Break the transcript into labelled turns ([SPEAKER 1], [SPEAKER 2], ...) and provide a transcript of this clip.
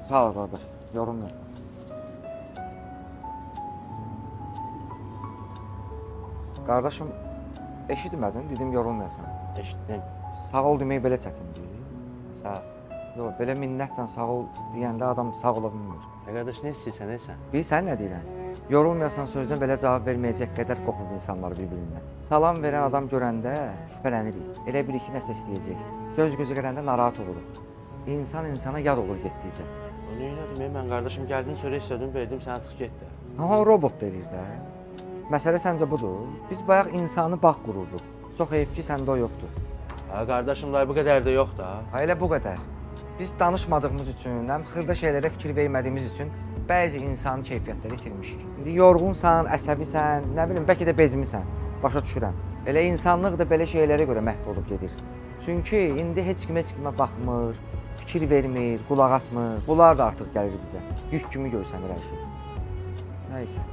[SPEAKER 1] Sağ ol qardaş, yorulmayasan. Qardaşım, eşitmədin, dedim yorulmayasan.
[SPEAKER 2] Eşitdim.
[SPEAKER 1] Sağ ol demək belə çətindir.
[SPEAKER 2] Sağ ol.
[SPEAKER 1] Yox, belə minnətlə sağ ol deyəndə adam sağ ola bilmir.
[SPEAKER 2] Qardaş, nə istəyirsən, nəsən?
[SPEAKER 1] Bilirsən nə deyirəm? Yorulmayasan sözünə belə cavab verməyəcək qədər qopub insanlar bir-birindən. Salam verən adam görəndə şübhələnirik. Elə bilir ki, nəsə istəyəcək. Göz-gözə gələndə narahat oluruq. İnsan insana yad olur getdikcə.
[SPEAKER 2] O neylədim? Mən qardaşım gəldin, çörək istədim, verdim, sənə çıx get də.
[SPEAKER 1] Ha, o robot deyir də. Məsələ səncə budur? Biz bayaq insanı bağ qururduq. Çox heyf ki, səndə o yoxdur.
[SPEAKER 2] Ha, qardaşım da bu qədər də yox da.
[SPEAKER 1] Ha, elə bu qədər. Biz danışmadığımız üçün, həm xırda şeylərə fikir vermədiyimiz üçün bəzi insani keyfiyyətləri itirmişik. İndi yorğunsan, əsəbisən, nə bilim, bəlkə də bezmisən. Başa düşürəm. Elə insanlıq da belə şeylərə görə məhv olub gedir. Çünki indi heç kimə baxmır, fikir vermir, qulaq asmır. Bunlar da artıq gəlir bizə. Yük kimi görsənir hər şey. Nəysə.